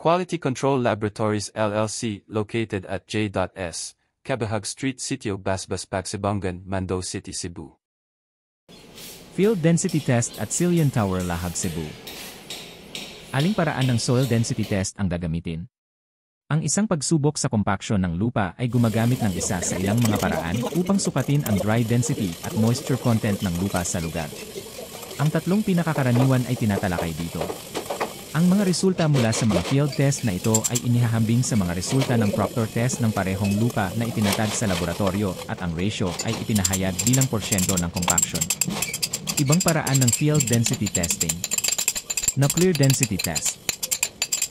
Quality Control Laboratories LLC, located at J.S. Cabahag Street, City of Basbas, Pagsibongan, Mando City, Cebu. Field Density Test at Silian Tower, Lahag, Cebu. Aling paraan ng soil density test ang gagamitin? Ang isang pagsubok sa compaction ng lupa ay gumagamit ng isa sa ilang mga paraan upang sukatin ang dry density at moisture content ng lupa sa lugar. Ang tatlong pinakakaraniwan ay tinatalakay dito. Ang mga resulta mula sa mga field test na ito ay inihahambing sa mga resulta ng proctor test ng parehong lupa na itinatag sa laboratorio at ang ratio ay ipinahayag bilang porsyento ng compaction. Ibang paraan ng field density testing. Nuclear density test.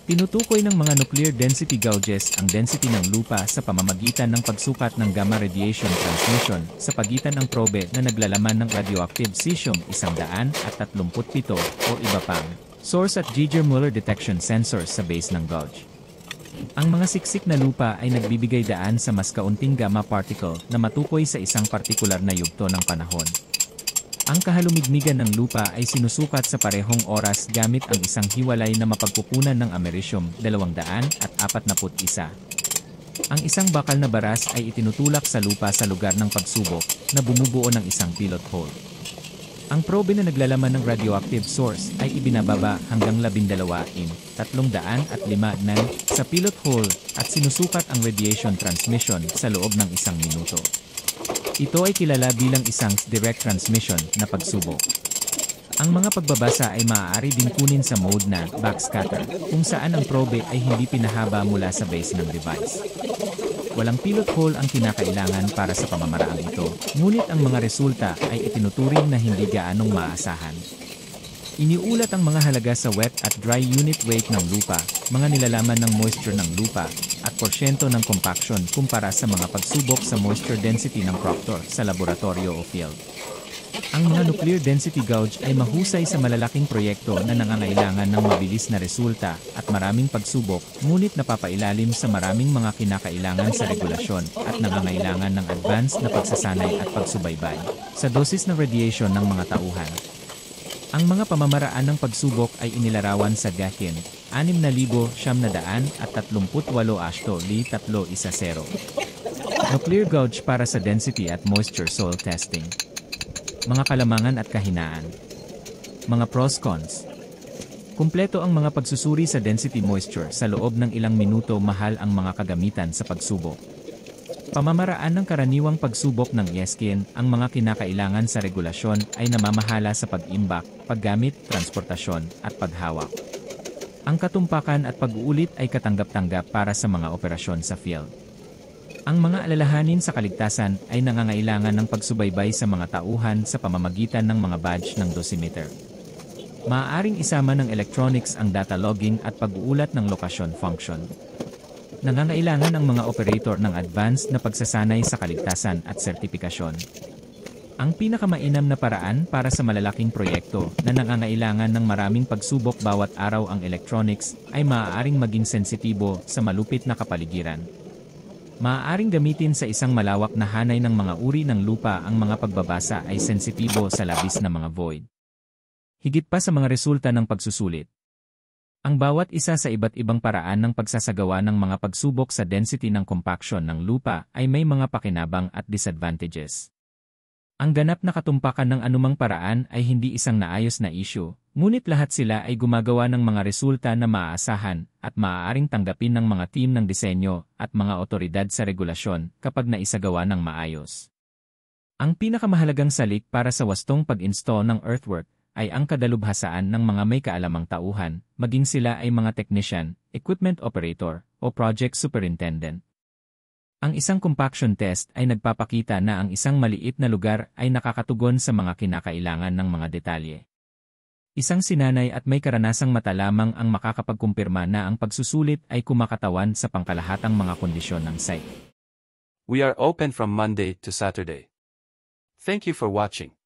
Tinutukoy ng mga nuclear density gauges ang density ng lupa sa pamamagitan ng pagsukat ng gamma radiation transmission sa pagitan ng probe na naglalaman ng radioactive cesium-137 o iba pang source at Geiger-Müller detection sensors sa base ng gauge. Ang mga siksik na lupa ay nagbibigay daan sa mas kaunting gamma particle na matukoy sa isang partikular na yugto ng panahon. Ang kahalumigmigan ng lupa ay sinusukat sa parehong oras gamit ang isang hiwalay na mapagkukunan ng americium 241. Ang isang bakal na baras ay itinutulak sa lupa sa lugar ng pagsubok na bumubuo ng isang pilot hole. Ang probe na naglalaman ng radioactive source ay ibinababa hanggang 12.305 sa pilot hole at sinusukat ang radiation transmission sa loob ng 1 minuto. Ito ay kilala bilang isang direct transmission na pagsubok. Ang mga pagbabasa ay maaari din kunin sa mode na backscatter, kung saan ang probe ay hindi pinahaba mula sa base ng device. Walang pilot hole ang kinakailangan para sa pamamaraang ito, ngunit ang mga resulta ay itinuturing na hindi gaanong maasahan. Iniulat ang mga halaga sa wet at dry unit weight ng lupa, mga nilalaman ng moisture ng lupa, at porsyento ng compaction kumpara sa mga pagsubok sa moisture density ng proctor sa laboratorio o field. Ang mga nuclear density gauge ay mahusay sa malalaking proyekto na nangangailangan ng mabilis na resulta at maraming pagsubok, ngunit napapailalim sa maraming mga kinakailangan sa regulasyon at nangangailangan ng advanced na pagsasanay at pagsubaybay sa dosis ng radiation ng mga tauhan. Ang mga pamamaraan ng pagsubok ay inilarawan sa GACIN 6,738-310. Nuclear gauge para sa density at moisture soil testing. Mga kalamangan at kahinaan. Mga pros-cons. Kumpleto ang mga pagsusuri sa density moisture sa loob ng ilang minuto. Mahal ang mga kagamitan sa pagsubok. Pamamaraan ng karaniwang pagsubok ng GACIN, ang mga kinakailangan sa regulasyon ay namamahala sa pag-imbak, paggamit, transportasyon, at paghawak. Ang katumpakan at pag-uulit ay katanggap-tanggap para sa mga operasyon sa field. Ang mga alalahanin sa kaligtasan ay nangangailangan ng pagsubaybay sa mga tauhan sa pamamagitan ng mga badge ng dosimeter. Maaaring isama ng electronics ang data logging at pag-uulat ng lokasyon function. Nangangailangan ang mga operator ng advanced na pagsasanay sa kaligtasan at sertipikasyon. Ang pinakamainam na paraan para sa malalaking proyekto na nangangailangan ng maraming pagsubok bawat araw ang electronics ay maaaring maging sensitibo sa malupit na kapaligiran. Maaaring gamitin sa isang malawak na hanay ng mga uri ng lupa. Ang mga pagbabasa ay sensitibo sa labis na mga void. Higit pa sa mga resulta ng pagsusulit. Ang bawat isa sa iba't ibang paraan ng pagsasagawa ng mga pagsubok sa density ng compaction ng lupa ay may mga pakinabang at disadvantages. Ang ganap na katumpakan ng anumang paraan ay hindi isang naayos na issue, ngunit lahat sila ay gumagawa ng mga resulta na maaasahan at maaaring tanggapin ng mga team ng disenyo at mga otoridad sa regulasyon kapag naisagawa ng maayos. Ang pinakamahalagang salik para sa wastong pag-install ng earthwork ay ang kadalubhasaan ng mga may kaalamang tauhan, maging sila ay mga technician, equipment operator, o project superintendent. Ang isang compaction test ay nagpapakita na ang isang maliit na lugar ay nakakatugon sa mga kinakailangan ng mga detalye. Isang sinanay at may karanasang mata lamang ang makakapagkumpirma na ang pagsusulit ay kumakatawan sa pangkalahatang mga kondisyon ng site. We are open from Monday to Saturday. Thank you for watching.